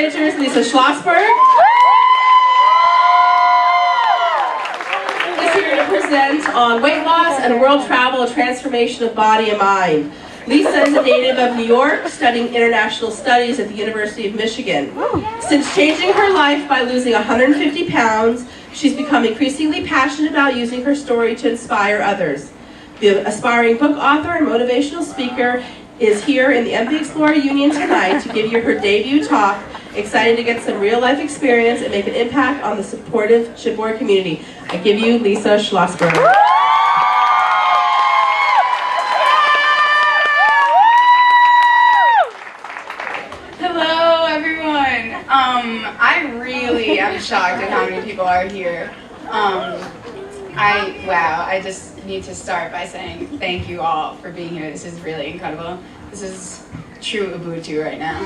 managers, Lisa Schlosberg. Is here to present on weight loss and world travel, a transformation of body and mind. Lisa is a native of New York, studying international studies at the University of Michigan. Since changing her life by losing 150 pounds, she's become increasingly passionate about using her story to inspire others. The aspiring book author and motivational speaker is here in the MD Explorer Union tonight to give you her debut talk. Excited to get some real-life experience and make an impact on the supportive shipboard community. I give you Lisa Schlosberg. Hello, everyone. I really am shocked at how many people are here. I just need to start by saying thank you all for being here. This is really incredible. This is true Ubuntu right now.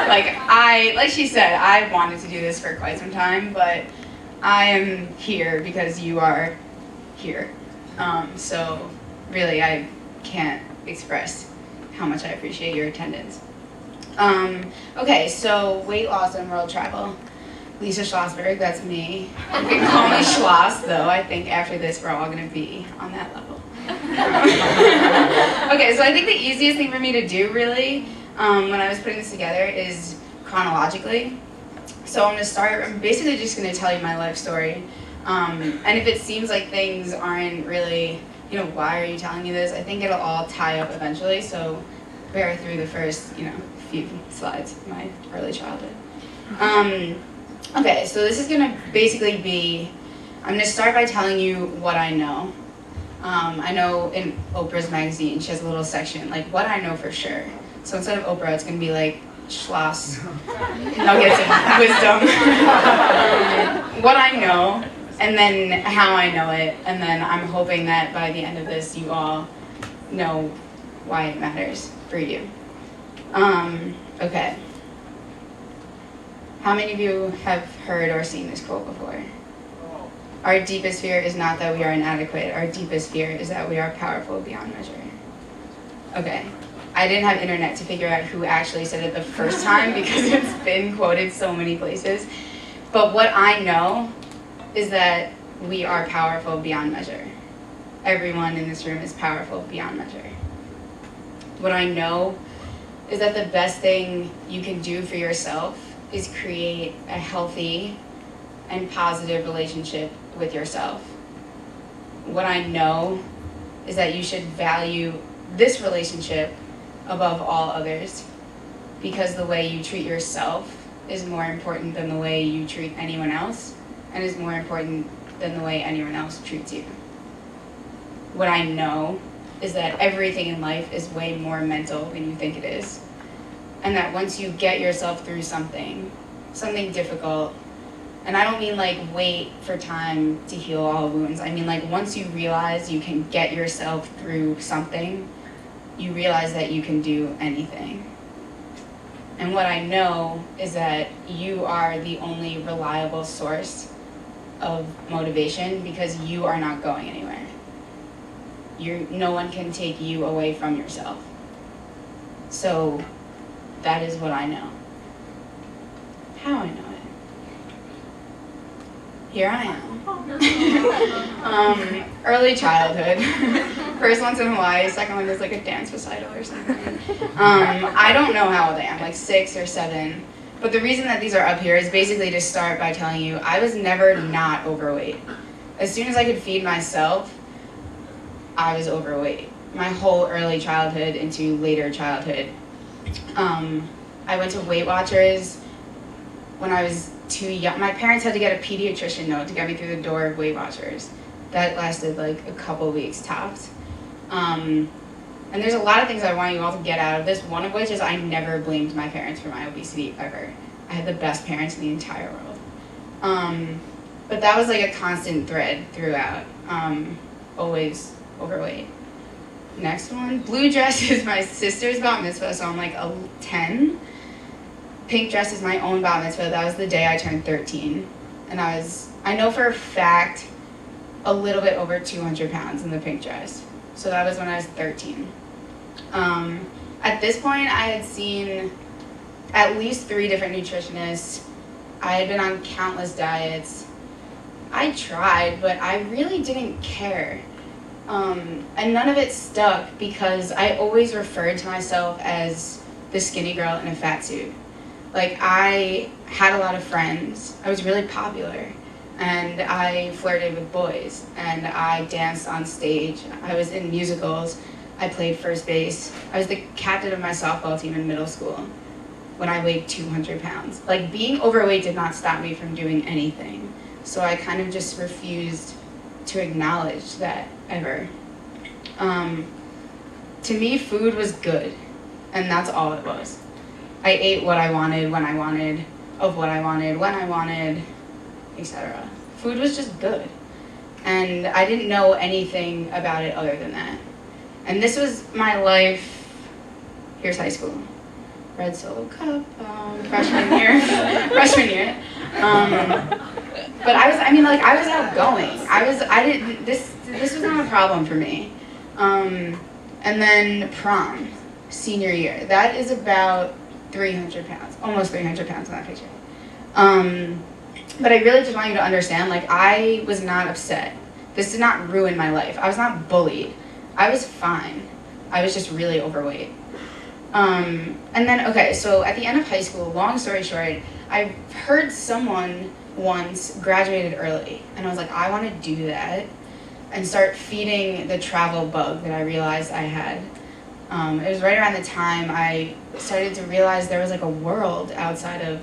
like she said, I wanted to do this for quite some time, but I am here because you are here. So really, I can't express how much I appreciate your attendance. Okay, so weight loss and world travel. Lisa Schlosberg, that's me. You can call me Schloss, though. I think after this, we're all going to be on that level. Okay, so I think the easiest thing for me to do, really, when I was putting this together, is chronologically. So I'm going to start, I'm basically just going to tell you my life story. And if it seems like things aren't really, why are you telling me this? I think it'll all tie up eventually, so bear through the first, few slides of my early childhood. Okay, so this is going to basically be, I'm going to start by telling you what I know. I know in Oprah's magazine, she has a little section, like what I know for sure. So instead of Oprah, it's going to be like Schloss, nuggets of wisdom. What I know, and then how I know it, and then I'm hoping that by the end of this, you all know why it matters for you. Okay. How many of you have heard or seen this quote before? Our deepest fear is not that we are inadequate. Our deepest fear is that we are powerful beyond measure. Okay. I didn't have internet to figure out who actually said it the first time because it's been quoted so many places. But what I know is that we are powerful beyond measure. Everyone in this room is powerful beyond measure. What I know is that the best thing you can do for yourself is create a healthy and positive relationship with yourself. What I know is that you should value this relationship above all others, because the way you treat yourself is more important than the way you treat anyone else, and is more important than the way anyone else treats you. What I know is that everything in life is way more mental than you think it is. And that once you get yourself through something difficult, and I don't mean like wait for time to heal all wounds. I mean like once you realize you can get yourself through something, you realize that you can do anything. And what I know is that you are the only reliable source of motivation because you are not going anywhere. No one can take you away from yourself. So that is what I know. How I know it? Here I am. Early childhood. First one's in Hawaii, second one is like a dance recital or something. I don't know how old I am, like 6 or 7. But the reason that these are up here is basically to start by telling you I was never not overweight. As soon as I could feed myself, I was overweight. My whole early childhood into later childhood. I went to Weight Watchers when I was too young. My parents had to get a pediatrician note to get me through the door of Weight Watchers. That lasted like a couple weeks tops. And there's a lot of things I want you all to get out of this, one of which is I never blamed my parents for my obesity ever. I had the best parents in the entire world. But that was like a constant thread throughout. Always overweight. Next one, blue dress is my sister's bat mitzvah, so I'm like 10. Pink dress is my own bat mitzvah. That was the day I turned 13. And I know for a fact, a little bit over 200 pounds in the pink dress. So that was when I was 13. At this point, I had seen at least 3 different nutritionists. I had been on countless diets. I tried, but I really didn't care. And none of it stuck because I always referred to myself as the skinny girl in a fat suit. Like, I had a lot of friends. I was really popular. And I flirted with boys. And I danced on stage. I was in musicals. I played first base. I was the captain of my softball team in middle school when I weighed 200 pounds. Like, being overweight did not stop me from doing anything. So I kind of just refused to acknowledge that ever. To me, food was good, and that's all it was. I ate what I wanted, when I wanted, of what I wanted, when I wanted, etc. Food was just good, and I didn't know anything about it other than that. And this was my life. Here's high school. Red Solo Cup, freshman year. But I was outgoing. This was not a problem for me. And then prom, senior year. That is about 300 pounds, almost 300 pounds in that picture. But I really just want you to understand, like, I was not upset. This did not ruin my life. I was not bullied. I was fine. I was just really overweight. And then, okay, so at the end of high school, long story short, I heard someone once graduated early, and I was like, I want to do that and start feeding the travel bug that I realized I had. It was right around the time I started to realize there was like a world outside of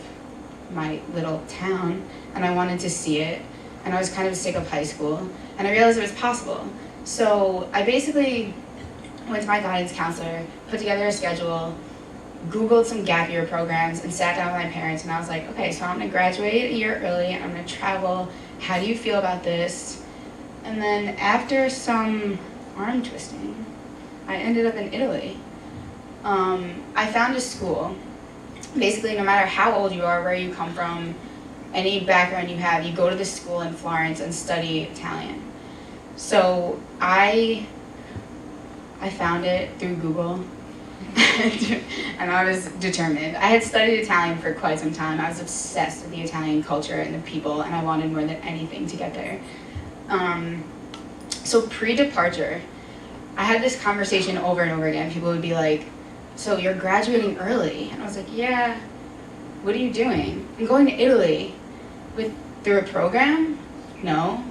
my little town, and I wanted to see it, and I was kind of sick of high school, and I realized it was possible. So I basically went to my guidance counselor, put together a schedule, Googled some gap year programs, and sat down with my parents, and I was like, okay, so I'm gonna graduate a year early, I'm gonna travel, how do you feel about this? And then after some arm twisting, I ended up in Italy. I found a school. Basically, no matter how old you are, where you come from, any background you have, you go to this school in Florence and study Italian. So I found it through Google, and I was determined. I had studied Italian for quite some time. I was obsessed with the Italian culture and the people, and I wanted more than anything to get there. So pre-departure, I had this conversation over and over again. People would be like, so you're graduating early? And I was like, yeah. What are you doing? I'm going to Italy. Through a program? No.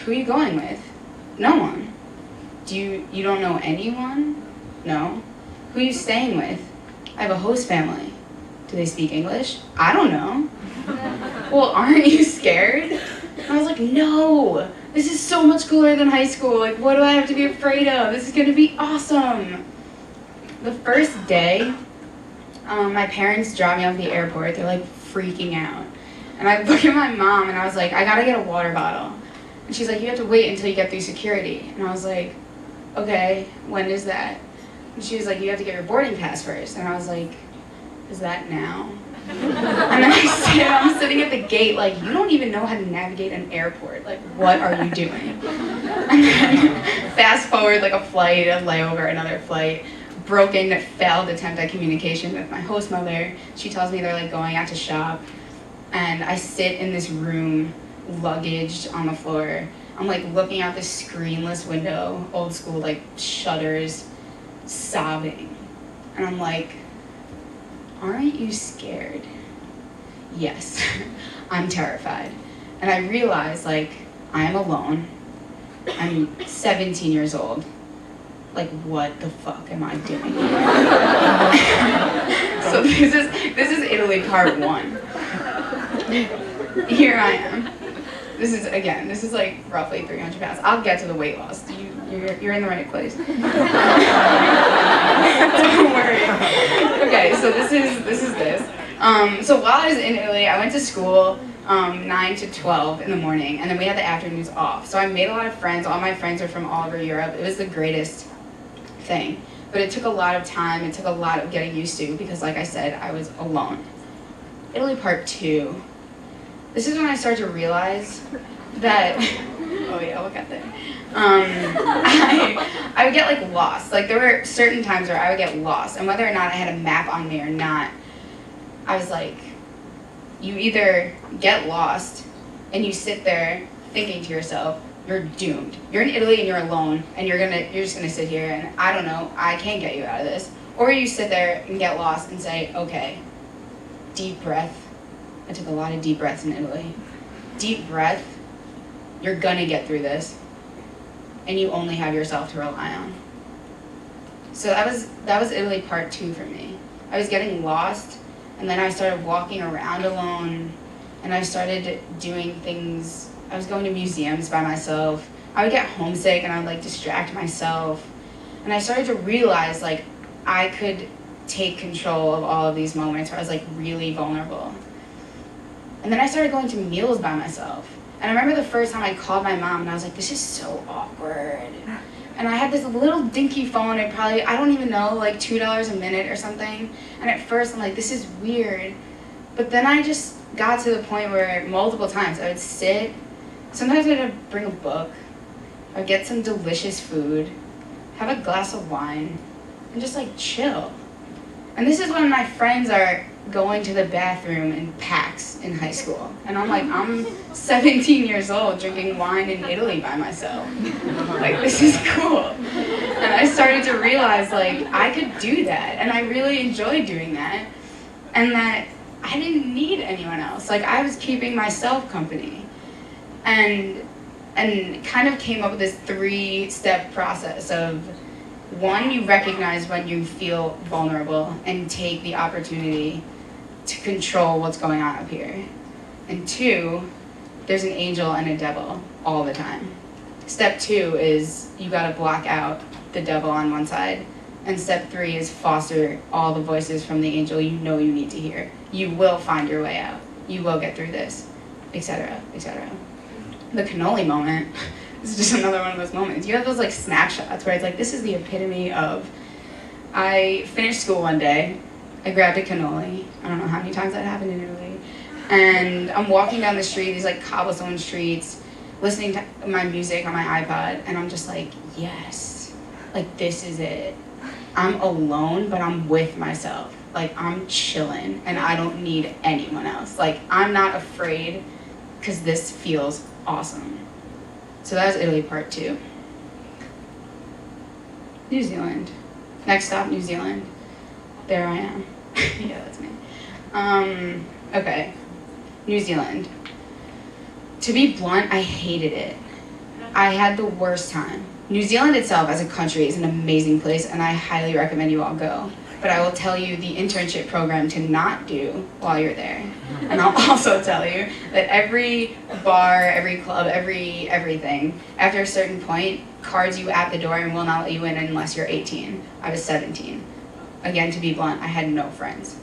Who are you going with? No one. You don't know anyone? No. Who are you staying with? I have a host family. Do they speak English? I don't know. Well, aren't you scared? And I was like, no, this is so much cooler than high school. Like, what do I have to be afraid of? This is gonna be awesome. The first day, my parents dropped me off at the airport. They're like freaking out. And I look at my mom and I was like, I gotta get a water bottle. And she's like, you have to wait until you get through security. And I was like, okay, when is that? And she was like, you have to get your boarding pass first. And I was like, is that now? And then I'm sitting at the gate like, you don't even know how to navigate an airport. Like, what are you doing? And then fast forward like a flight, a layover, another flight, broken, failed attempt at communication with my host mother. She tells me they're like going out to shop. And I sit in this room, luggaged on the floor. I'm like looking out this screenless window, old school, like shutters, sobbing. And I'm like, aren't you scared? Yes, I'm terrified. And I realize, like, I am alone. I'm 17 years old. Like, what the fuck am I doing here? So this is Italy part 1. Here I am. This is like roughly 300 pounds. I'll get to the weight loss. You're in the right place. Don't worry. Okay, so this is this. So while I was in Italy, I went to school 9 to 12 in the morning, and then we had the afternoons off. So I made a lot of friends. All my friends are from all over Europe. It was the greatest thing. But it took a lot of time. It took a lot of getting used to because, like I said, I was alone. Italy part 2. This is when I started to realize that, oh yeah, look at that. I would get like lost. Like there were certain times where I would get lost, and whether or not I had a map on me or not, I was like, you either get lost and you sit there thinking to yourself, you're doomed. You're in Italy and you're alone, and you're just gonna sit here and I don't know, I can't get you out of this. Or you sit there and get lost and say, okay, deep breath. I took a lot of deep breaths in Italy. Deep breath, you're gonna get through this. And you only have yourself to rely on. So that was Italy part 2 for me. I was getting lost, and then I started walking around alone, and I started doing things. I was going to museums by myself. I would get homesick and I would like distract myself. And I started to realize like I could take control of all of these moments where I was like really vulnerable. And then I started going to meals by myself. And I remember the first time I called my mom and I was like, this is so awkward. And I had this little dinky phone, it probably, I don't even know, like $2 a minute or something. And at first I'm like, this is weird. But then I just got to the point where multiple times I would sit, sometimes I'd bring a book, I'd get some delicious food, have a glass of wine, and just like chill. And this is when my friends are going to the bathroom in packs in high school. And I'm like, I'm 17 years old drinking wine in Italy by myself. Like, this is cool. And I started to realize like I could do that. And I really enjoyed doing that. And that I didn't need anyone else. Like I was keeping myself company. And kind of came up with this 3-step process of 1, you recognize when you feel vulnerable and take the opportunity to control what's going on up here. And 2, there's an angel and a devil all the time. Step 2 is you gotta block out the devil on one side. And step 3 is foster all the voices from the angel you know you need to hear. You will find your way out. You will get through this, etc., etc. The cannoli moment is just another one of those moments. You have those like snapshots where it's like, this is the epitome of, I finished school one day, I grabbed a cannoli, I don't know how many times that happened in Italy, and I'm walking down the street, these like cobblestone streets, listening to my music on my iPod, and I'm just like, yes, like this is it. I'm alone, but I'm with myself. Like I'm chilling, and I don't need anyone else. Like I'm not afraid, because this feels awesome. So that was Italy part 2. New Zealand. Next stop, New Zealand. There I am. Yeah, that's me. Okay. New Zealand. To be blunt, I hated it. I had the worst time. New Zealand itself as a country is an amazing place, and I highly recommend you all go. But I will tell you the internship program to not do while you're there. And I'll also tell you that every bar, every club, everything, after a certain point, cards you at the door and will not let you in unless you're 18. I was 17. Again, to be blunt, I had no friends.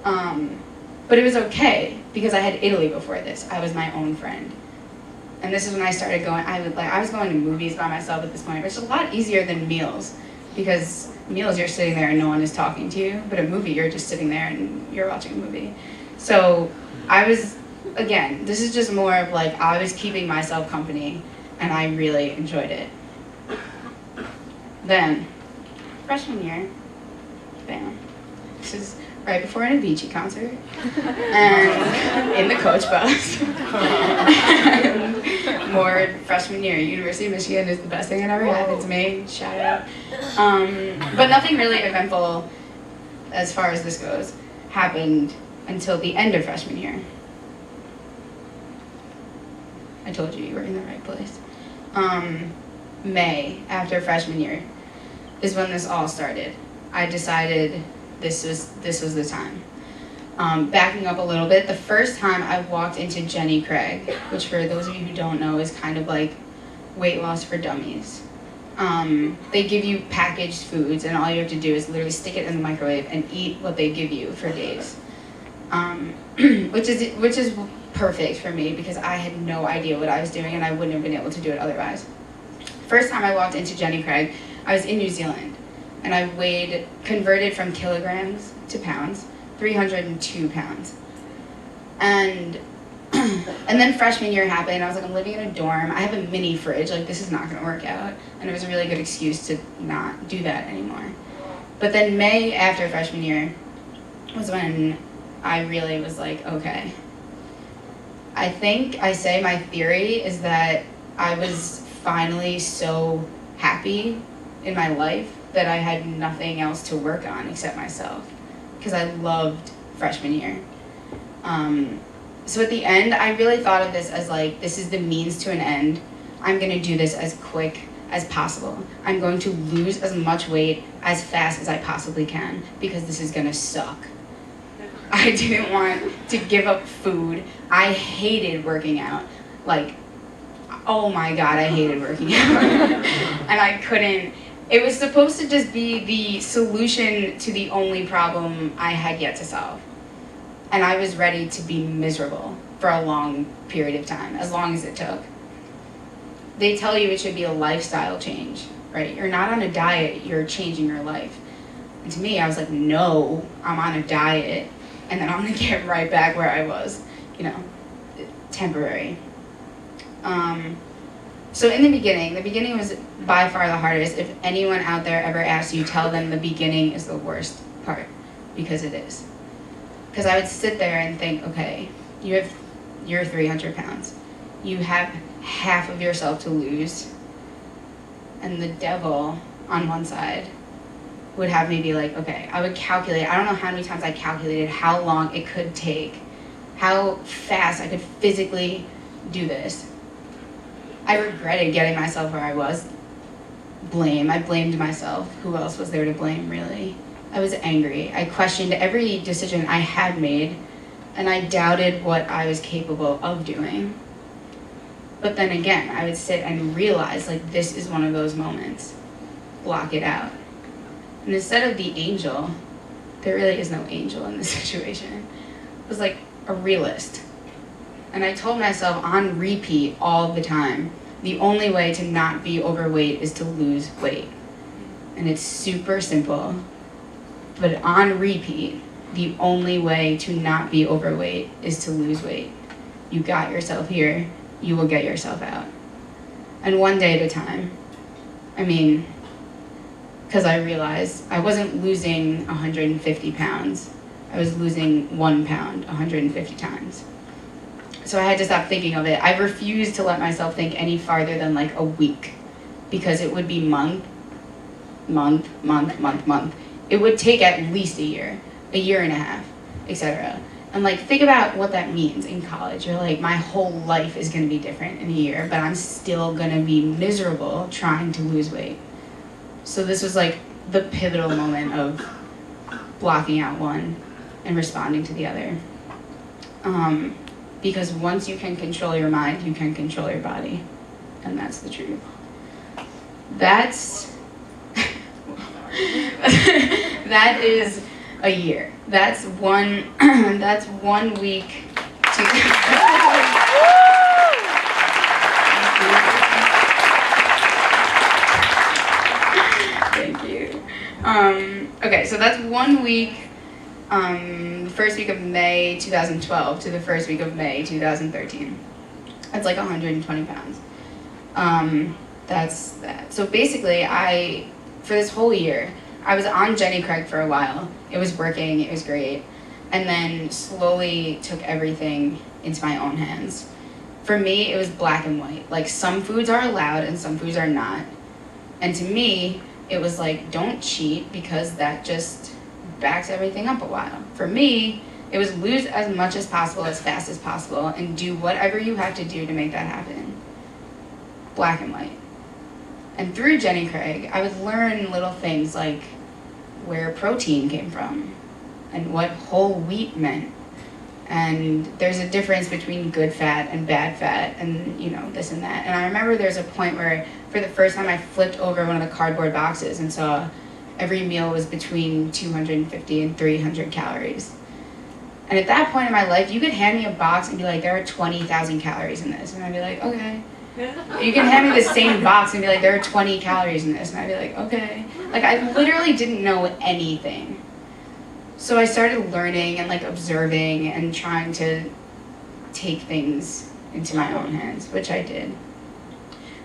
But it was okay, because I had Italy before this. I was my own friend. And this is when I started going, I was going to movies by myself at this point, which is a lot easier than meals, because meals you're sitting there and no one is talking to you, but a movie you're just sitting there and you're watching a movie. So I was, again, this is just more of like I was keeping myself company and I really enjoyed it. Then, freshman year, bam, this is right before an Avicii concert, and in the coach bus. And more freshman year, University of Michigan is the best thing that ever happened to me, shout out. But nothing really eventful, as far as this goes, happened until the end of freshman year. I told you were in the right place. May, after freshman year, is when this all started. I decided this was the time. Backing up a little bit, the first time I walked into Jenny Craig, which for those of you who don't know is kind of like weight loss for dummies. They give you packaged foods and all you have to do is literally stick it in the microwave and eat what they give you for days. Which is perfect for me because I had no idea what I was doing and I wouldn't have been able to do it otherwise. First time I walked into Jenny Craig, I was in New Zealand and I converted from kilograms to pounds, 302 pounds. And then freshman year happened, I was like, I'm living in a dorm, I have a mini fridge, like this is not gonna work out. And it was a really good excuse to not do that anymore. But then May after freshman year was when I really was like, okay. I think I say my theory is that I was finally so happy in my life that I had nothing else to work on except myself, because I loved freshman year. So at the end, I really thought of this as like, this is the means to an end. I'm going to do this as quick as possible. I'm going to lose as much weight as fast as I possibly can, because this is going to suck. I didn't want to give up food. I hated working out. Like, oh my God, I hated working out. And I couldn't. It was supposed to just be the solution to the only problem I had yet to solve. And I was ready to be miserable for a long period of time, as long as it took. They tell you it should be a lifestyle change, right? You're not on a diet, you're changing your life. And to me, I was like, no, I'm on a diet, and then I'm gonna get right back where I was, temporary. So in the beginning was by far the hardest. If anyone out there ever asks you, tell them the beginning is the worst part, because it is. Because I would sit there and think, okay, you're 300 pounds. You have half of yourself to lose. And the devil on one side would have me be like, okay, I would calculate. I don't know how many times I calculated how long it could take, how fast I could physically do this. I regretted getting myself where I was. I blamed myself. Who else was there to blame, really? I was angry. I questioned every decision I had made, and I doubted what I was capable of doing. But then again, I would sit and realize, like, this is one of those moments. Block it out. And instead of the angel, there really is no angel in this situation. It was like a realist. And I told myself on repeat all the time, the only way to not be overweight is to lose weight. And it's super simple. But on repeat, the only way to not be overweight is to lose weight. You got yourself here, you will get yourself out. And one day at a time. Because I realized I wasn't losing 150 pounds. I was losing 1 pound 150 times. So I had to stop thinking of it. I refused to let myself think any farther than like a week, because it would be month. It would take at least a year and a half, etc. And like, think about what that means in college. You're like, my whole life is going to be different in a year, but I'm still going to be miserable trying to lose weight. So this was like the pivotal moment of blocking out one and responding to the other. Because once you can control your mind, you can control your body. And that's the truth. That is a year. That's one week to Thank you. Okay, so that's 1 week, the first week of May 2012 to the first week of May 2013. That's like 120 pounds. That's that. So basically, for this whole year, I was on Jenny Craig for a while. It was working, it was great. And then slowly took everything into my own hands. For me, it was black and white. Like, some foods are allowed and some foods are not. And to me, it was like, don't cheat, because that just backs everything up a while. For me, it was lose as much as possible, as fast as possible, and do whatever you have to do to make that happen. Black and white. And through Jenny Craig, I would learn little things like where protein came from and what whole wheat meant. And there's a difference between good fat and bad fat and, this and that. And I remember there's a point where, for the first time, I flipped over one of the cardboard boxes and saw every meal was between 250 and 300 calories. And at that point in my life, you could hand me a box and be like, there are 20,000 calories in this. And I'd be like, okay. You can hand me the same box and be like, there are 20 calories in this. And I'd be like, okay. Like, I literally didn't know anything. So I started learning and like observing and trying to take things into my own hands, which I did.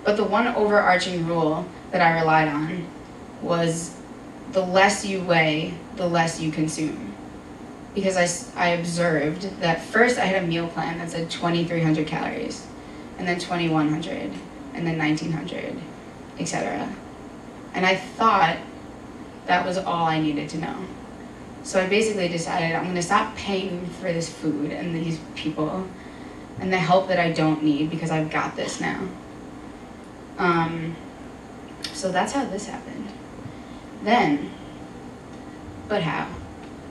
But the one overarching rule that I relied on was the less you weigh, the less you consume. because I observed that first I had a meal plan that said 2,300 calories, and then 2,100, and then 1,900, etc. And I thought that was all I needed to know. So I basically decided I'm going to stop paying for this food and these people and the help that I don't need because I've got this now. So that's how this happened. Then, but how?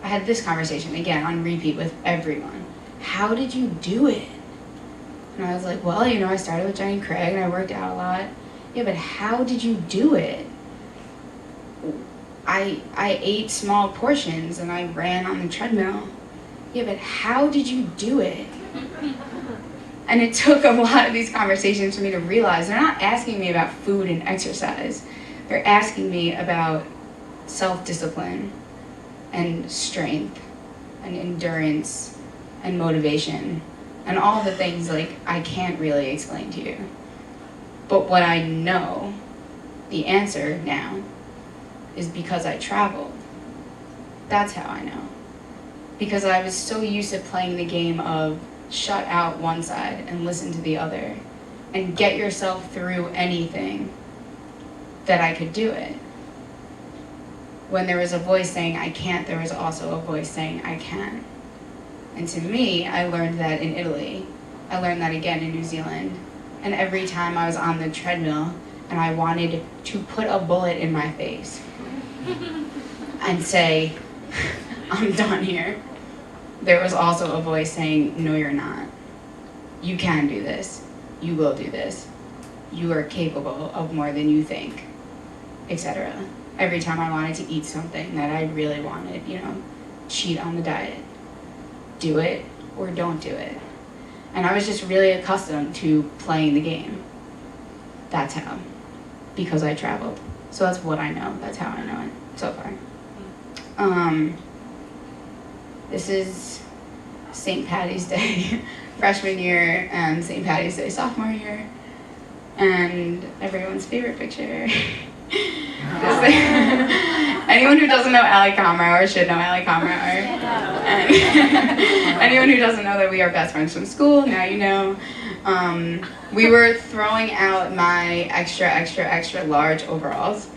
I had this conversation again on repeat with everyone. How did you do it? And I was like, well, I started with Jenny Craig and I worked out a lot. Yeah, but how did you do it? I ate small portions and I ran on the treadmill. Yeah, but how did you do it? And it took a lot of these conversations for me to realize they're not asking me about food and exercise. They're asking me about self-discipline and strength and endurance and motivation and all the things like I can't really explain to you. But what I know, the answer now, is because I traveled. That's how I know. Because I was so used to playing the game of shut out one side and listen to the other and get yourself through anything, that I could do it. When there was a voice saying I can't, there was also a voice saying I can. And to me, I learned that in Italy. I learned that again in New Zealand. And every time I was on the treadmill and I wanted to put a bullet in my face and say, I'm done here, there was also a voice saying, no, you're not. You can do this. You will do this. You are capable of more than you think, etc. Every time I wanted to eat something that I really wanted, cheat on the diet. Do it or don't do it. And I was just really accustomed to playing the game. That's how. Because I traveled. So that's what I know. That's how I know it so far. This is St. Patty's Day freshman year and St. Patty's Day sophomore year. And everyone's favorite picture. Anyone who doesn't know Ali Kamrauer should know Ali Kamrauer. And anyone who doesn't know that we are best friends from school, now you know. We were throwing out my extra large overalls,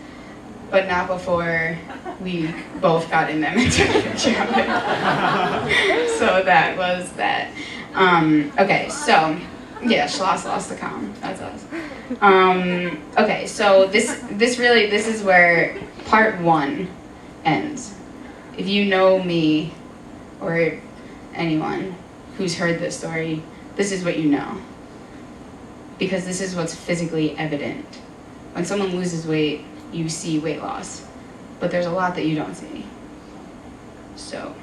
but not before we both got in them and took a picture of it. So that was that. Okay, so yeah, Schloss lost the com. That's us. Okay, so this is where part one ends. If you know me or anyone who's heard this story, this is what you know. Because this is what's physically evident. When someone loses weight, you see weight loss. But there's a lot that you don't see. So,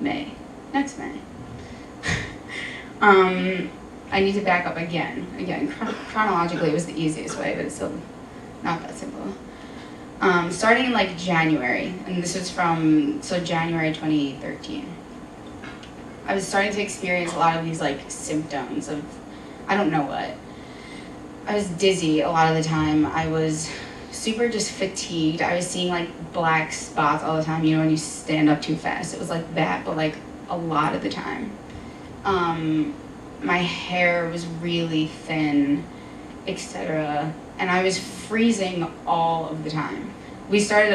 next May. I need to back up again. Chronologically it was the easiest way, but it's still not that simple. Starting in like January, and this was from January 2013. I was starting to experience a lot of these like symptoms of, I don't know what. I was dizzy a lot of the time. I was super just fatigued. I was seeing like black spots all the time, when you stand up too fast. It was like that, but like a lot of the time. My hair was really thin, etc. And I was freezing all of the time.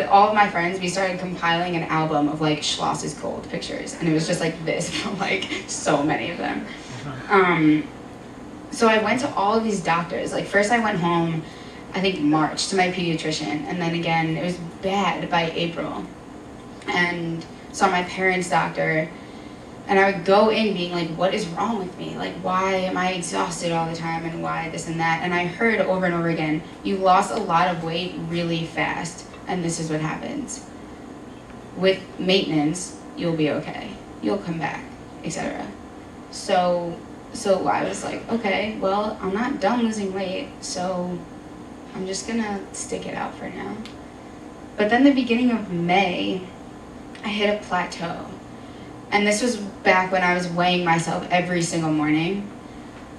All of my friends, we started compiling an album of like Schloss's cold pictures. And it was just like this, like so many of them. So I went to all of these doctors. Like first I went home, I think March, to my pediatrician. And then again, it was bad by April. And saw my parents' doctor. And I would go in being like, what is wrong with me? Like, why am I exhausted all the time and why this and that? And I heard over and over again, you lost a lot of weight really fast and this is what happens. With maintenance, you'll be okay. You'll come back, etc. So I was like, okay, well, I'm not done losing weight, so I'm just gonna stick it out for now. But then the beginning of May, I hit a plateau. And this was back when I was weighing myself every single morning.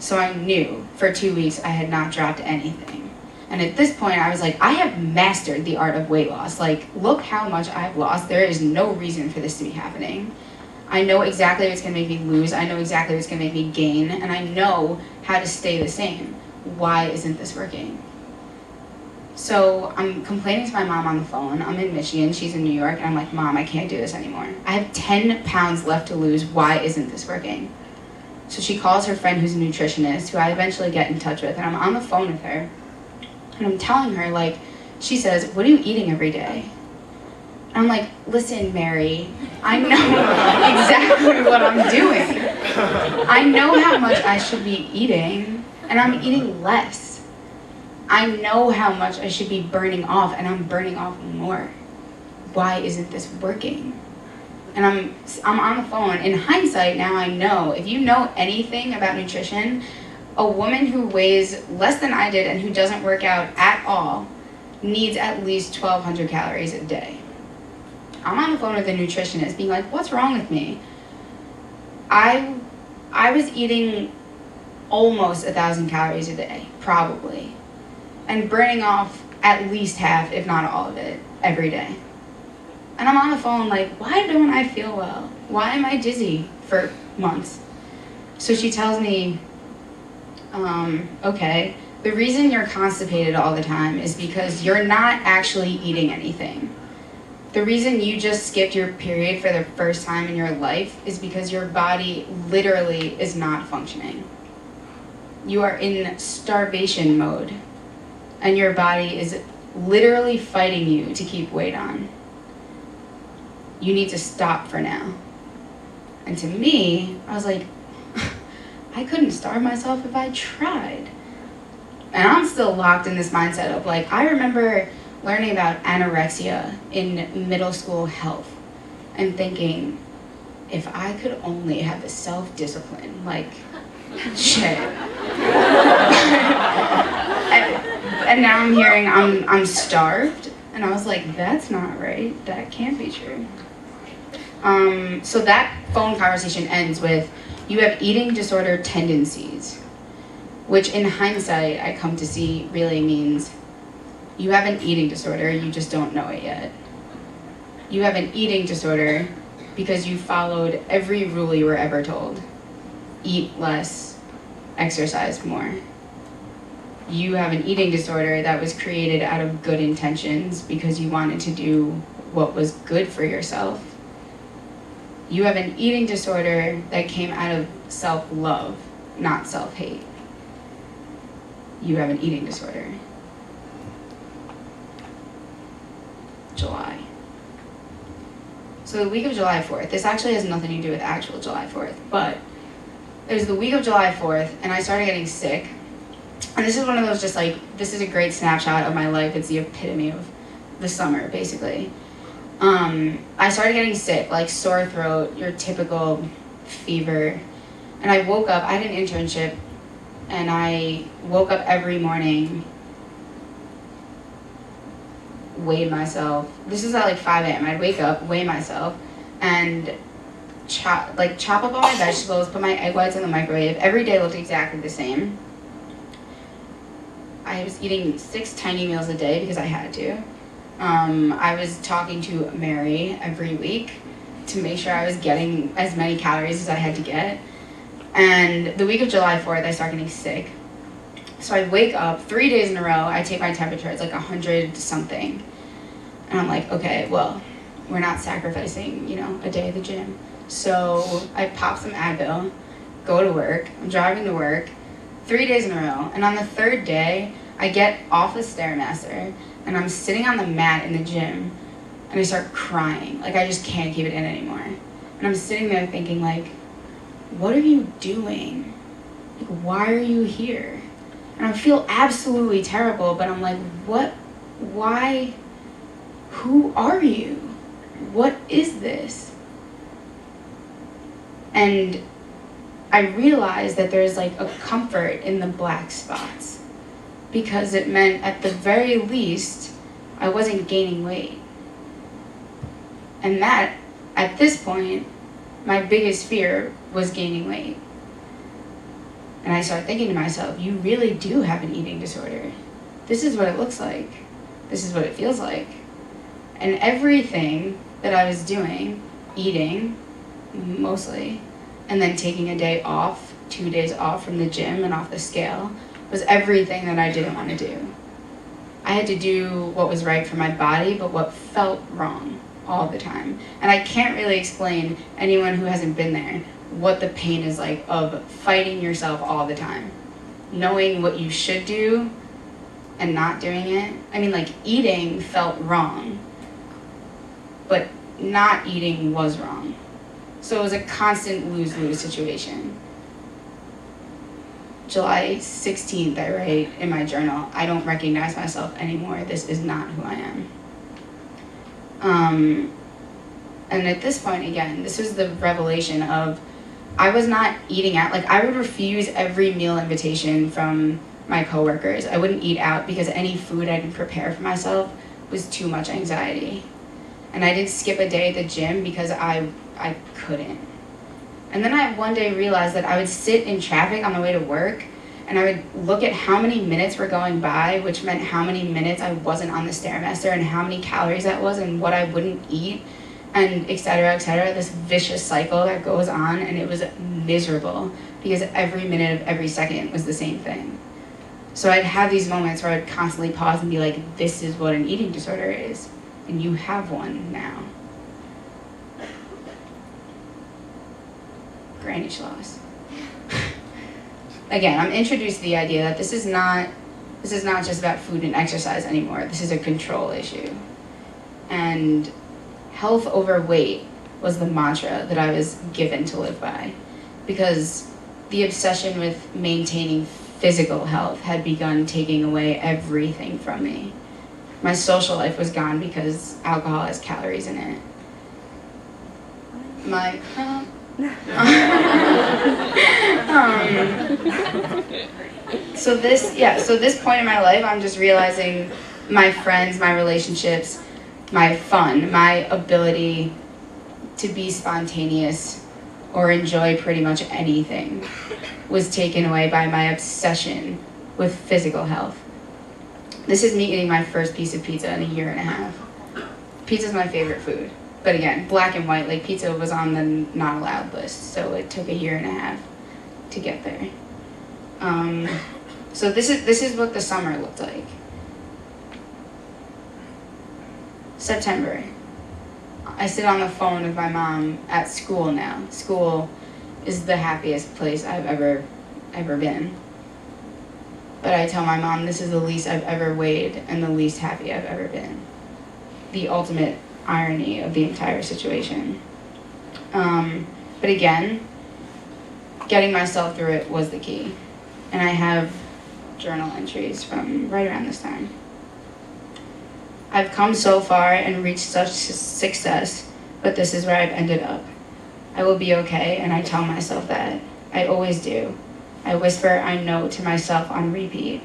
So I knew for 2 weeks I had not dropped anything. And at this point, I was like, I have mastered the art of weight loss. Like, look how much I've lost. There is no reason for this to be happening. I know exactly what's going to make me lose. I know exactly what's going to make me gain. And I know how to stay the same. Why isn't this working? So I'm complaining to my mom on the phone. I'm in Michigan. She's in New York. And I'm like, Mom, I can't do this anymore. I have 10 pounds left to lose. Why isn't this working? So she calls her friend who's a nutritionist, who I eventually get in touch with. And I'm on the phone with her. And I'm telling her, like, she says, what are you eating every day? And I'm like, listen, Mary, I know exactly what I'm doing. I know how much I should be eating, and I'm eating less. I know how much I should be burning off, and I'm burning off more. Why isn't this working? And I'm on the phone. In hindsight, now I know, if you know anything about nutrition, a woman who weighs less than I did and who doesn't work out at all needs at least 1,200 calories a day. I'm on the phone with a nutritionist being like, what's wrong with me? I was eating almost 1,000 calories a day, probably, and burning off at least half, if not all of it, every day. And I'm on the phone like, why don't I feel well? Why am I dizzy for months? So she tells me, okay, the reason you're constipated all the time is because you're not actually eating anything. The reason you just skipped your period for the first time in your life is because your body literally is not functioning. You are in starvation mode, and your body is literally fighting you to keep weight on. You need to stop for now. And to me, I was like, I couldn't starve myself if I tried. And I'm still locked in this mindset of like, I remember learning about anorexia in middle school health and thinking, if I could only have the self-discipline, like, shit. and now I'm hearing I'm starved, and I was like, that's not right. That can't be true. So that phone conversation ends with, you have eating disorder tendencies, which in hindsight I come to see really means you have an eating disorder, you just don't know it yet. You have an eating disorder because you followed every rule you were ever told. Eat less, exercise more. You have an eating disorder that was created out of good intentions because you wanted to do what was good for yourself. You have an eating disorder that came out of self-love, not self-hate. You have an eating disorder. July. So the week of July 4th, this actually has nothing to do with actual July 4th, but it was the week of July 4th, and I started getting sick. And this is one of those just like, this is a great snapshot of my life. It's the epitome of the summer, basically. I started getting sick, like sore throat, your typical fever. And I woke up, I had an internship, and I woke up every morning, weighed myself. This is at like 5 a.m. I'd wake up, weigh myself, and chop up all my vegetables, put my egg whites in the microwave. Every day looked exactly the same. I was eating 6 tiny meals a day because I had to. I was talking to Mary every week to make sure I was getting as many calories as I had to get. And the week of July 4th, I start getting sick. So I wake up 3 days in a row, I take my temperature, it's like 100 something. And I'm like, okay, well, we're not sacrificing, a day at the gym. So I pop some Advil, go to work, I'm driving to work, 3 days in a row. And on the 3rd day, I get off the Stairmaster, and I'm sitting on the mat in the gym, and I start crying. Like, I just can't keep it in anymore. And I'm sitting there thinking, like, what are you doing? Like, why are you here? And I feel absolutely terrible, but I'm like, what? Why? Who are you? What is this? And I realized that there's like a comfort in the black spots, because it meant at the very least I wasn't gaining weight. And that, at this point, my biggest fear was gaining weight. And I started thinking to myself, you really do have an eating disorder. this is what it looks like. This is what it feels like. And everything that I was doing, eating, mostly, and then taking a day off, 2 days off from the gym and off the scale, was everything that I didn't want to do. I had to do what was right for my body, but what felt wrong all the time. And I can't really explain, anyone who hasn't been there, what the pain is like of fighting yourself all the time. Knowing what you should do and not doing it. I mean, like, eating felt wrong, but not eating was wrong. So it was a constant lose-lose situation. July 16th, I write in my journal, I don't recognize myself anymore. This is not who I am. And at this point, again, this was the revelation of, I was not eating out. Like, I would refuse every meal invitation from my coworkers. I wouldn't eat out because any food I could prepare for myself was too much anxiety. And I didn't skip a day at the gym because I couldn't. And then I one day realized that I would sit in traffic on the way to work, and I would look at how many minutes were going by, which meant how many minutes I wasn't on the Stairmaster and how many calories that was and what I wouldn't eat, and et cetera, this vicious cycle that goes on, and it was miserable because every minute of every second was the same thing. So I'd have these moments where I'd constantly pause and be like, this is what an eating disorder is, and you have one now. Granny Schloss. Again, I'm introduced to the idea that this is not just about food and exercise anymore. This is a control issue. And health over weight was the mantra that I was given to live by, because the obsession with maintaining physical health had begun taking away everything from me. My social life was gone because alcohol has calories in it. So this point in my life, I'm just realizing my friends, my relationships, my fun, my ability to be spontaneous or enjoy pretty much anything was taken away by my obsession with physical health. This is me eating my first piece of pizza in a year and a half. Pizza's my favorite food. But again, black and white, like, pizza was on the not allowed list, so it took a year and a half to get there. So this is what the summer looked like. September. I sit on the phone with my mom at school now. School is the happiest place I've ever been. But I tell my mom this is the least I've ever weighed and the least happy I've ever been. The ultimate irony of the entire situation. But again, getting myself through it was the key. And I have journal entries from right around this time. I've come so far and reached such success, but this is where I've ended up. I will be okay, and I tell myself that. I always do. I whisper I know to myself on repeat.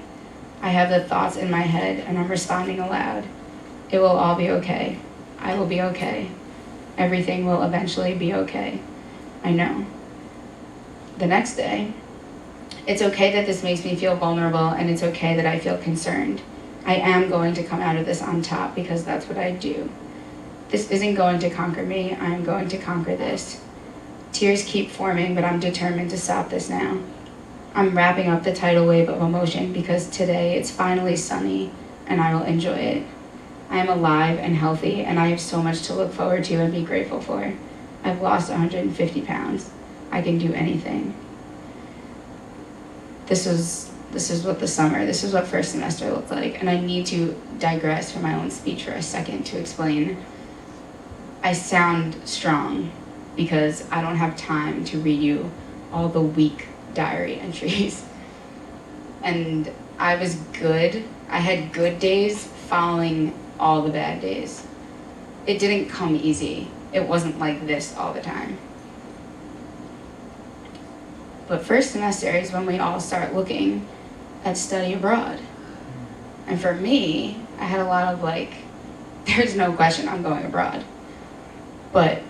I have the thoughts in my head, and I'm responding aloud. It will all be okay. I will be okay. Everything will eventually be okay. I know. The next day, it's okay that this makes me feel vulnerable, and it's okay that I feel concerned. I am going to come out of this on top because that's what I do. This isn't going to conquer me. I am going to conquer this. Tears keep forming, but I'm determined to stop this now. I'm wrapping up the tidal wave of emotion because today it's finally sunny and I will enjoy it. I am alive and healthy, and I have so much to look forward to and be grateful for. I've lost 150 pounds. I can do anything. This is what the summer, this is what first semester looked like. And I need to digress from my own speech for a second to explain. I sound strong because I don't have time to read you all the weak diary entries. And I was good. I had good days following all the bad days. It didn't come easy. It wasn't like this all the time. But first semester is when we all start looking at study abroad. And for me, I had a lot of like, there's no question I'm going abroad. But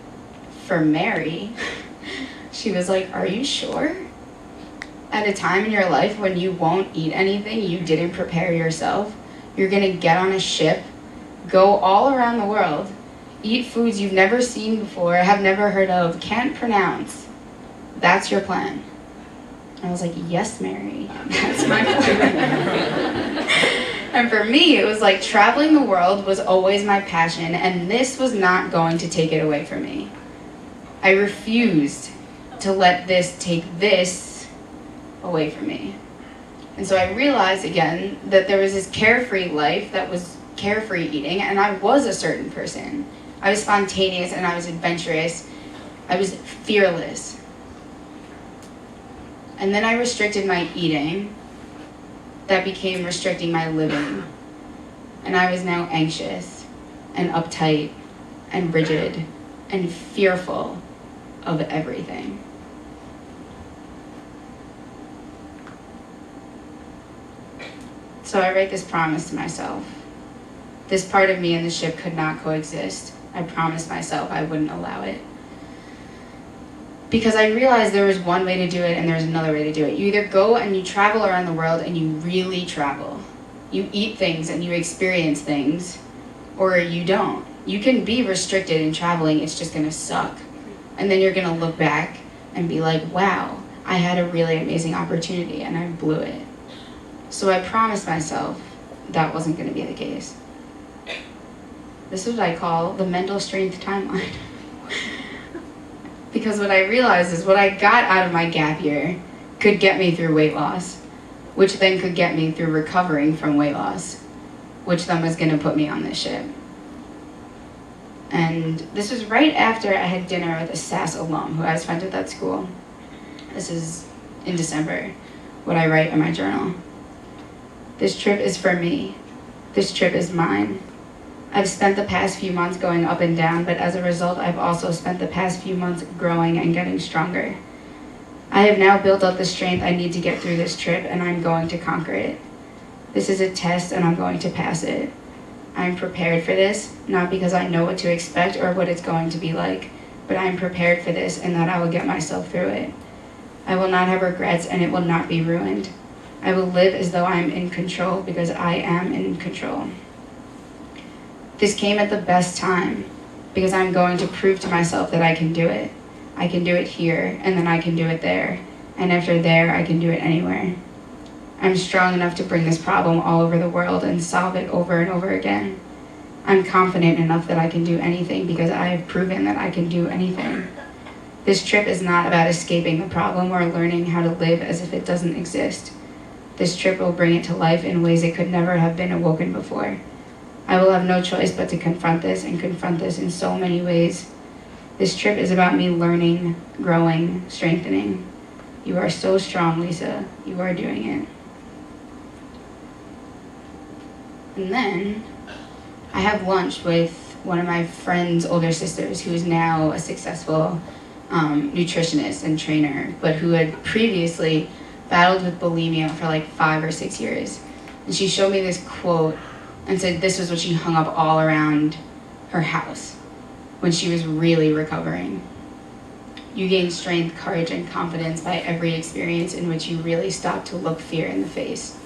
for Mary, she was like, are you sure? At a time in your life when you won't eat anything, you didn't prepare yourself, You're gonna get on a ship, go all around the world, eat foods you've never seen before, have never heard of, can't pronounce. That's your plan. I was like, yes, Mary, that's my plan. And for me, it was like traveling the world was always my passion, and this was not going to take it away from me. I refused to let this take this away from me. And so I realized again that there was this carefree life that was carefree eating, and I was a certain person. I was spontaneous and I was adventurous. I was fearless. And then I restricted my eating. That became restricting my living. And I was now anxious and uptight and rigid and fearful of everything. So I write this promise to myself. This part of me and the ship could not coexist. I promised myself I wouldn't allow it. Because I realized there was one way to do it and there was another way to do it. You either go and you travel around the world and you really travel. You eat things and you experience things, or you don't. You can be restricted in traveling, it's just gonna suck. And then you're gonna look back and be like, wow, I had a really amazing opportunity and I blew it. So I promised myself that wasn't gonna be the case. This is what I call the mental strength timeline. Because what I realized is what I got out of my gap year could get me through weight loss, which then could get me through recovering from weight loss, which then was gonna put me on this ship. And this was right after I had dinner with a SAS alum who I was friends with at school. This is in December, what I write in my journal. This trip is for me. This trip is mine. I've spent the past few months going up and down, but as a result, I've also spent the past few months growing and getting stronger. I have now built up the strength I need to get through this trip, and I'm going to conquer it. This is a test, and I'm going to pass it. I'm prepared for this, not because I know what to expect or what it's going to be like, but I'm prepared for this and that I will get myself through it. I will not have regrets, and it will not be ruined. I will live as though I am in control because I am in control. This came at the best time because I'm going to prove to myself that I can do it. I can do it here, and then I can do it there. And after there, I can do it anywhere. I'm strong enough to bring this problem all over the world and solve it over and over again. I'm confident enough that I can do anything because I have proven that I can do anything. This trip is not about escaping the problem or learning how to live as if it doesn't exist. This trip will bring it to life in ways it could never have been awoken before. I will have no choice but to confront this and confront this in so many ways. This trip is about me learning, growing, strengthening. You are so strong, Lisa. You are doing it. And then I have lunch with one of my friend's older sisters who is now a successful nutritionist and trainer, but who had previously battled with bulimia for like 5 or 6 years. And she showed me this quote and said this was what she hung up all around her house when she was really recovering. You gain strength, courage, and confidence by every experience in which you really stop to look fear in the face.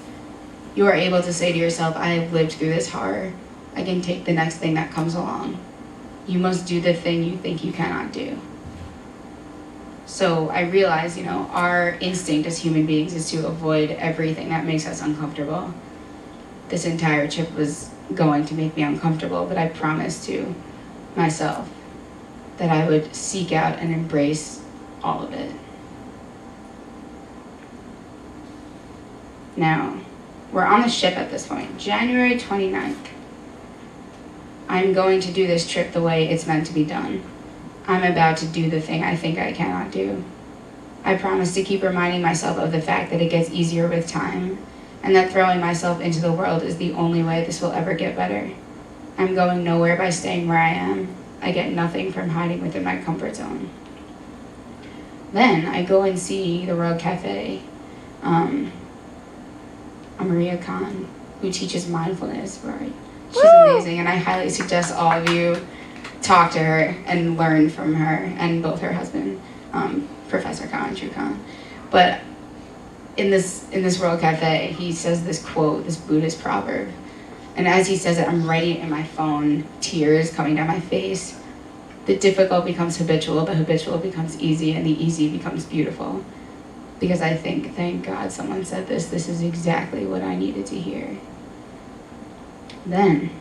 You are able to say to yourself, I have lived through this horror. I can take the next thing that comes along. You must do the thing you think you cannot do. So I realized, our instinct as human beings is to avoid everything that makes us uncomfortable. This entire trip was going to make me uncomfortable, but I promised to myself that I would seek out and embrace all of it. Now, we're on the ship at this point, January 29th. I'm going to do this trip the way it's meant to be done. I'm about to do the thing I think I cannot do. I promise to keep reminding myself of the fact that it gets easier with time, and that throwing myself into the world is the only way this will ever get better. I'm going nowhere by staying where I am. I get nothing from hiding within my comfort zone. Then I go and see the World Cafe, Maria Khan, who teaches mindfulness, right? She's amazing, and I highly suggest all of you talk to her and learn from her and both her husband, Professor Khan and True Khan. But in this World Cafe, he says this quote, this Buddhist proverb, And as he says it, I'm writing it in my phone, tears coming down my face. The difficult becomes habitual, the habitual becomes easy, and the easy becomes beautiful. Because I think, thank God someone said this is exactly what I needed to hear. Then,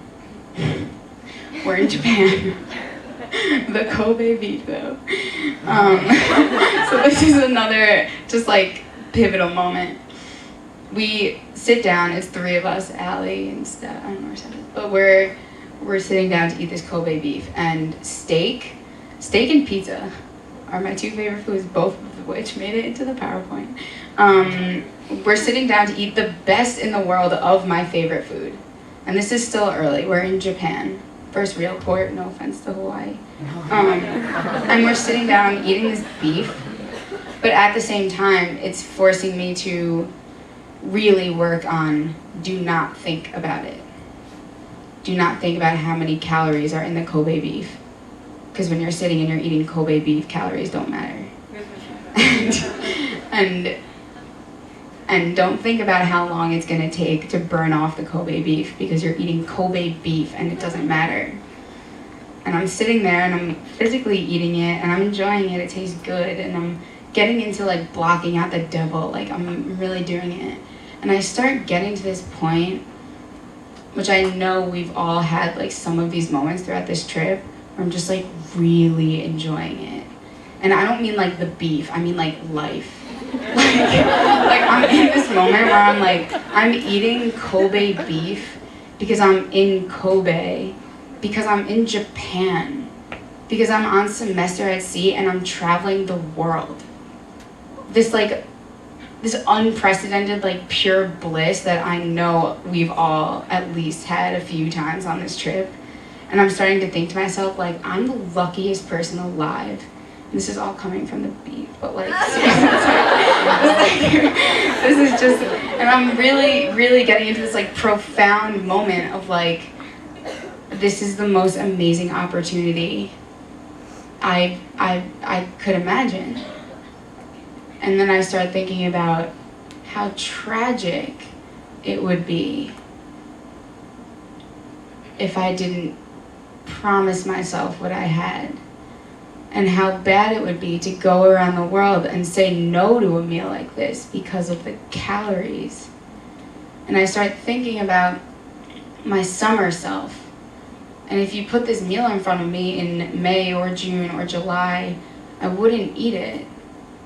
we're in Japan. The Kobe beef, though. So this is another just like pivotal moment. We sit down, it's 3 of us, Allie and Steph, I don't know where Steph is, but we're sitting down to eat this Kobe beef, and steak and pizza are my 2 favorite foods, both of which made it into the PowerPoint. We're sitting down to eat the best in the world of my favorite food. And this is still early, we're in Japan. First real port, no offense to Hawaii. And we're sitting down eating this beef, but at the same time, it's forcing me to really work on do not think about it. Do not think about how many calories are in the Kobe beef. Because when you're sitting and you're eating Kobe beef, calories don't matter. And don't think about how long it's going to take to burn off the Kobe beef, because you're eating Kobe beef and it doesn't matter. And I'm sitting there and I'm physically eating it and I'm enjoying it. It tastes good, and I'm getting into like blocking out the devil. Like I'm really doing it. And I start getting to this point, which I know we've all had like some of these moments throughout this trip, where I'm just like really enjoying it. And I don't mean like the beef, I mean like life. like I'm in this moment where I'm like, I'm eating Kobe beef because I'm in Kobe, because I'm in Japan, because I'm on semester at sea and I'm traveling the world. This unprecedented like pure bliss that I know we've all at least had a few times on this trip. And I'm starting to think to myself, like, I'm the luckiest person alive. This is all coming from the beef, but like, seriously, this is just, and I'm really, really getting into this like profound moment of like, this is the most amazing opportunity I could imagine. And then I start thinking about how tragic it would be if I didn't promise myself what I had. And how bad it would be to go around the world and say no to a meal like this because of the calories. And I start thinking about my summer self. And if you put this meal in front of me in May or June or July, I wouldn't eat it.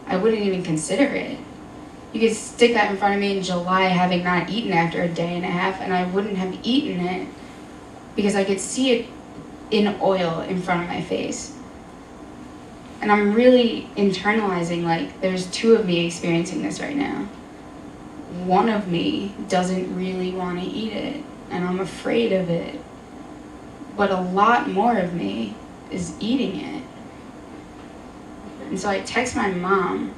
I wouldn't even consider it. You could stick that in front of me in July, having not eaten after a day and a half, and I wouldn't have eaten it because I could see it in oil in front of my face. And I'm really internalizing, like, there's 2 of me experiencing this right now. One of me doesn't really want to eat it, and I'm afraid of it. But a lot more of me is eating it. And so I text my mom.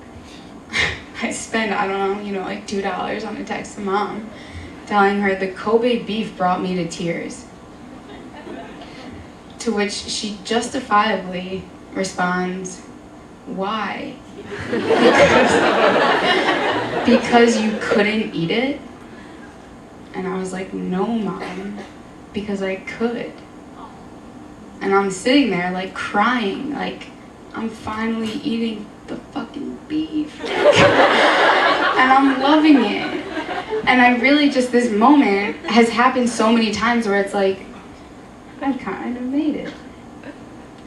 I spend, I don't know, like $2 on a text to mom, telling her the Kobe beef brought me to tears. To which she justifiably responds, why? Because you couldn't eat it? And I was like, no, Mom, because I could. And I'm sitting there like crying, like I'm finally eating the fucking beef. And I'm loving it. And I really just, this moment has happened so many times where it's like, I kind of made it.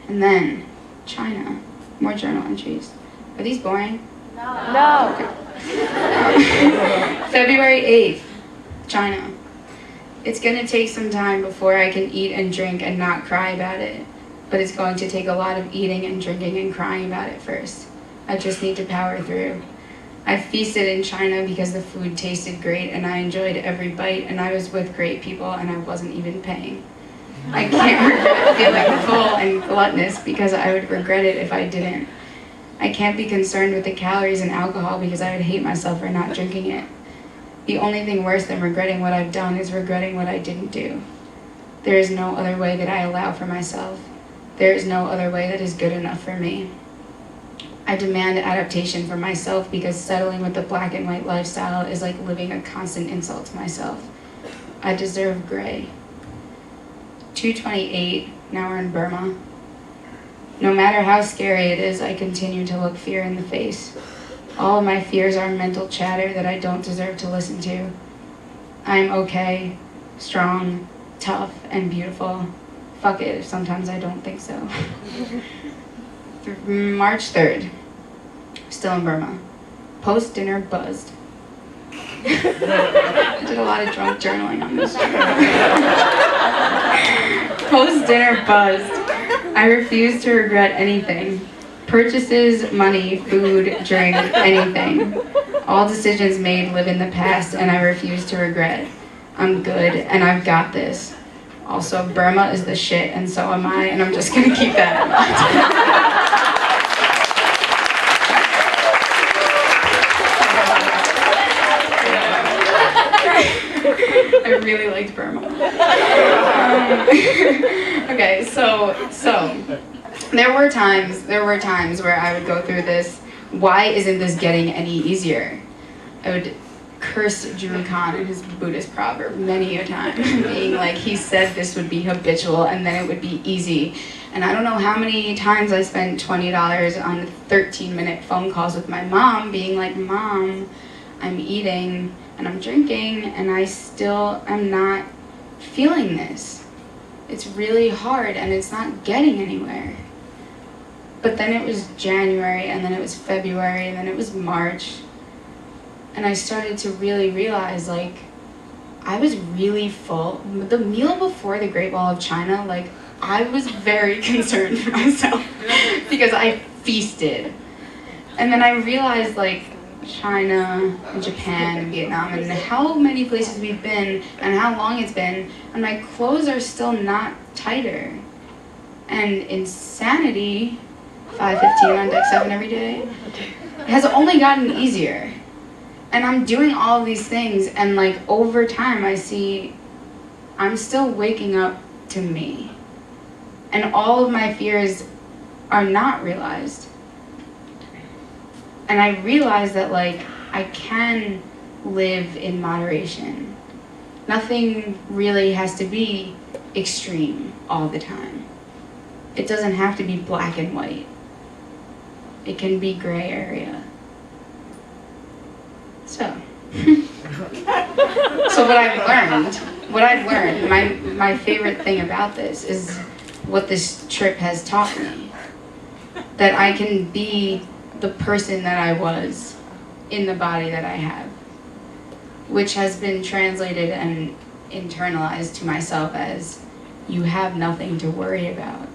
And then, China, more journal entries. Are these boring? No. Okay. February 8th, China. It's gonna take some time before I can eat and drink and not cry about it. But it's going to take a lot of eating and drinking and crying about it first. I just need to power through. I feasted in China because the food tasted great and I enjoyed every bite and I was with great people and I wasn't even paying. I can't regret feeling full and gluttonous because I would regret it if I didn't. I can't be concerned with the calories and alcohol because I would hate myself for not drinking it. The only thing worse than regretting what I've done is regretting what I didn't do. There is no other way that I allow for myself. There is no other way that is good enough for me. I demand adaptation for myself because settling with the black and white lifestyle is like living a constant insult to myself. I deserve gray. 2:28, now we're in Burma. No matter how scary it is, I continue to look fear in the face. All of my fears are mental chatter that I don't deserve to listen to. I am okay, strong, tough, and beautiful. Fuck it if sometimes I don't think so. March 3rd, still in Burma. Post-dinner buzzed. I did a lot of drunk journaling on this trip. Post-dinner buzzed. I refuse to regret anything. Purchases, money, food, drink, anything. All decisions made live in the past, and I refuse to regret. I'm good, and I've got this. Also, Burma is the shit, and so am I, and I'm just gonna keep that in mind. I really liked Burma. Okay, so there were times where I would go through this, why isn't this getting any easier? I would curse Jun Khan and his Buddhist proverb many a time, being like, he said this would be habitual and then it would be easy. And I don't know how many times I spent $20 on 13-minute phone calls with my mom, being like, Mom, I'm eating and I'm drinking and I still am not feeling this. It's really hard and it's not getting anywhere. But then it was January, and then it was February, and then it was March. And I started to really realize, like, I was really full. The meal before the Great Wall of China, like, I was very concerned for myself because I feasted. And then I realized, like, China and Japan and Vietnam and how many places we've been and how long it's been, and my clothes are still not tighter. And insanity, 5:15 on deck 7 every day, has only gotten easier. And I'm doing all of these things, and like over time I see I'm still waking up to me. And all of my fears are not realized. And I realize that like I can live in moderation. Nothing really has to be extreme all the time. It doesn't have to be black and white. It can be gray area. So what I've learned, my favorite thing about this is what this trip has taught me. That I can be the person that I was in the body that I have, which has been translated and internalized to myself as, you have nothing to worry about.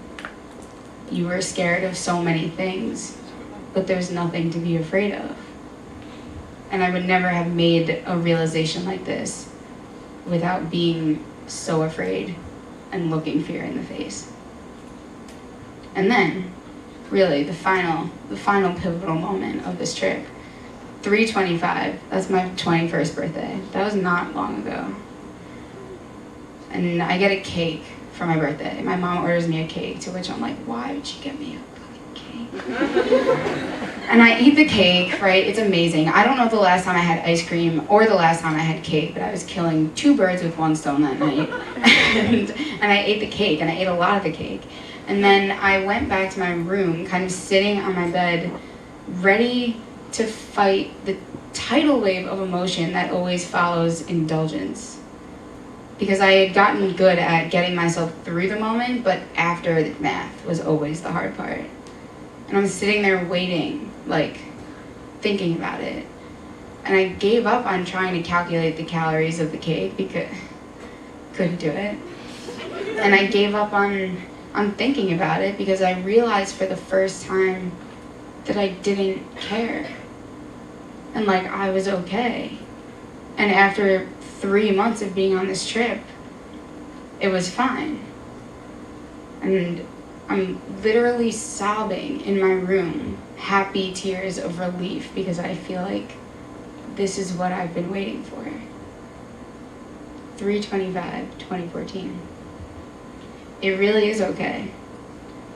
You were scared of so many things, but there's nothing to be afraid of. And I would never have made a realization like this without being so afraid and looking fear in the face. And then, really, the final pivotal moment of this trip, 3/25, that's my 21st birthday. That was not long ago. And I get a cake for my birthday. My mom orders me a cake, to which I'm like, why would she get me a fucking cake? And I eat the cake, right? It's amazing. I don't know the last time I had ice cream or the last time I had cake, but I was killing 2 birds with 1 stone that night. and I ate the cake, and I ate a lot of the cake. And then I went back to my room, kind of sitting on my bed, ready to fight the tidal wave of emotion that always follows indulgence. Because I had gotten good at getting myself through the moment, but after the math was always the hard part. And I'm sitting there waiting, like, thinking about it. And I gave up on trying to calculate the calories of the cake because couldn't do it. And I gave up on thinking about it because I realized for the first time that I didn't care. And like, I was okay. And after 3 months of being on this trip, it was fine. And I'm literally sobbing in my room, happy tears of relief, because I feel like this is what I've been waiting for. 3/25/2014. It really is okay.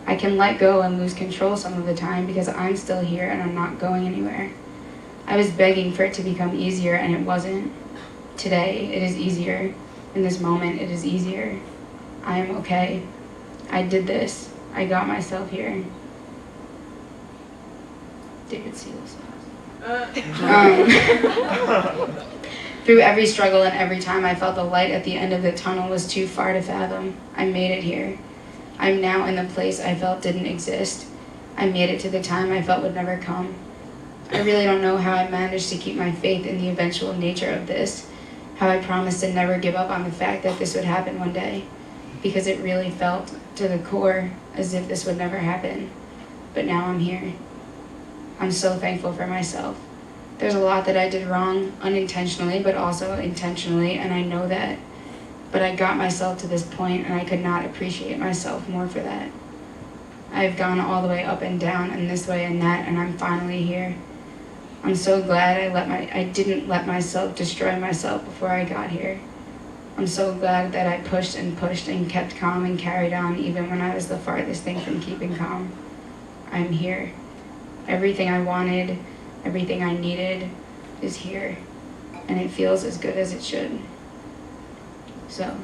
I can let go and lose control some of the time because I'm still here and I'm not going anywhere. I was begging for it to become easier and it wasn't. Today, it is easier. In this moment, it is easier. I am okay. I did this. I got myself here. David Seals. Through every struggle and every time I felt the light at the end of the tunnel was too far to fathom, I made it here. I'm now in the place I felt didn't exist. I made it to the time I felt would never come. I really don't know how I managed to keep my faith in the eventual nature of this, how I promised to never give up on the fact that this would happen one day, because it really felt, to the core, as if this would never happen. But now I'm here. I'm so thankful for myself. There's a lot that I did wrong, unintentionally, but also intentionally, and I know that. But I got myself to this point, and I could not appreciate myself more for that. I've gone all the way up and down, and this way and that, and I'm finally here. I'm so glad I didn't let myself destroy myself before I got here. I'm so glad that I pushed and kept calm and carried on even when I was the farthest thing from keeping calm. I'm here. Everything I wanted, everything I needed is here, and it feels as good as it should. So,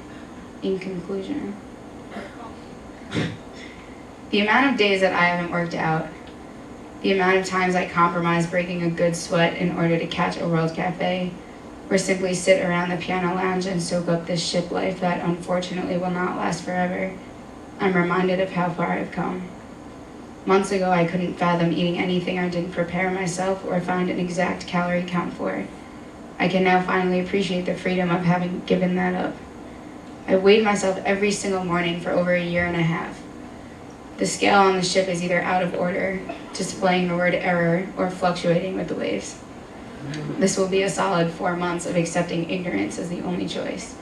in conclusion, the amount of days that I haven't worked out, the amount of times I compromise breaking a good sweat in order to catch a World Cafe, or simply sit around the piano lounge and soak up this ship life that unfortunately will not last forever, I'm reminded of how far I've come. Months ago, I couldn't fathom eating anything I didn't prepare myself or find an exact calorie count for. I can now finally appreciate the freedom of having given that up. I weighed myself every single morning for over 1.5 years. The scale on the ship is either out of order, displaying the word error, or fluctuating with the waves. This will be a solid 4 months of accepting ignorance as the only choice.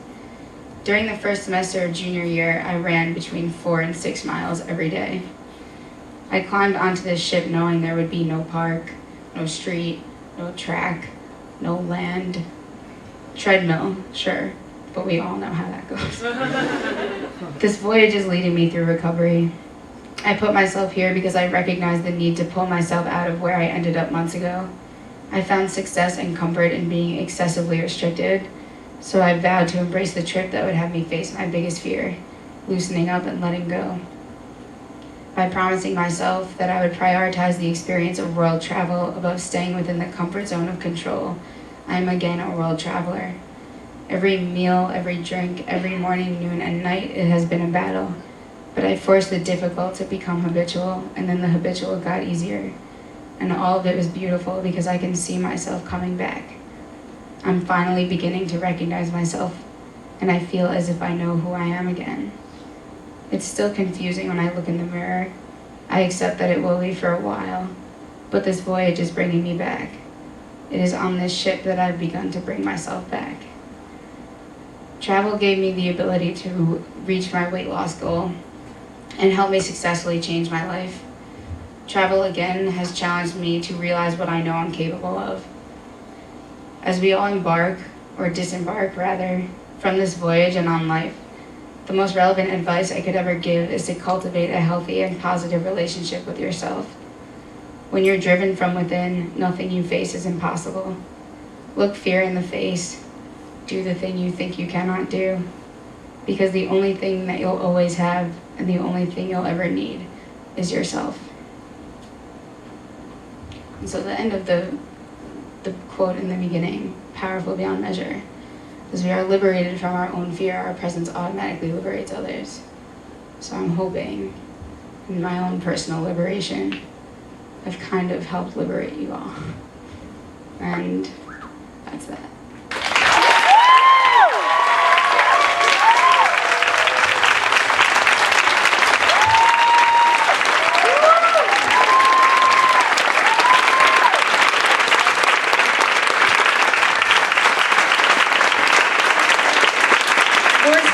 During the first semester of junior year, I ran between 4 and 6 miles every day. I climbed onto this ship knowing there would be no park, no street, no track, no land. Treadmill, sure, but we all know how that goes. This voyage is leading me through recovery. I put myself here because I recognize the need to pull myself out of where I ended up months ago. I found success and comfort in being excessively restricted, so I vowed to embrace the trip that would have me face my biggest fear, loosening up and letting go. By promising myself that I would prioritize the experience of world travel above staying within the comfort zone of control, I am again a world traveler. Every meal, every drink, every morning, noon, and night, it has been a battle. But I forced the difficult to become habitual, and then the habitual got easier. And all of it was beautiful because I can see myself coming back. I'm finally beginning to recognize myself, and I feel as if I know who I am again. It's still confusing when I look in the mirror. I accept that it will be for a while, but this voyage is bringing me back. It is on this ship that I've begun to bring myself back. Travel gave me the ability to reach my weight loss goal and help me successfully change my life. Travel again has challenged me to realize what I know I'm capable of. As we all embark, or disembark rather, from this voyage and on life, the most relevant advice I could ever give is to cultivate a healthy and positive relationship with yourself. When you're driven from within, nothing you face is impossible. Look fear in the face. Do the thing you think you cannot do. Because the only thing that you'll always have and the only thing you'll ever need is yourself. And so the end of the quote in the beginning, powerful beyond measure. As we are liberated from our own fear, our presence automatically liberates others. So I'm hoping, in my own personal liberation, I've kind of helped liberate you all. And that's that.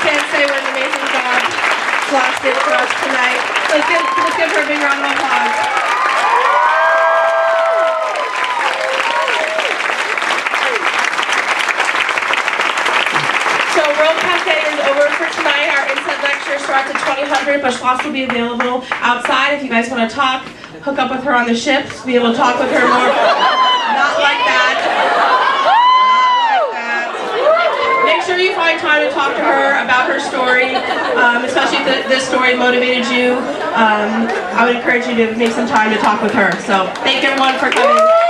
Can't say what an amazing job Floss did for us tonight. Let's give her a big round of applause. So World Cafe is over for tonight. Our inset lecture starts at 2000, but Floss will be available outside if you guys want to talk. Hook up with her on the ship, be able to talk with her more. Not like that. Not like that. Make sure sure you find time to talk to her about her story, especially if this story motivated you. I would encourage you to make some time to talk with her. So thank everyone for coming.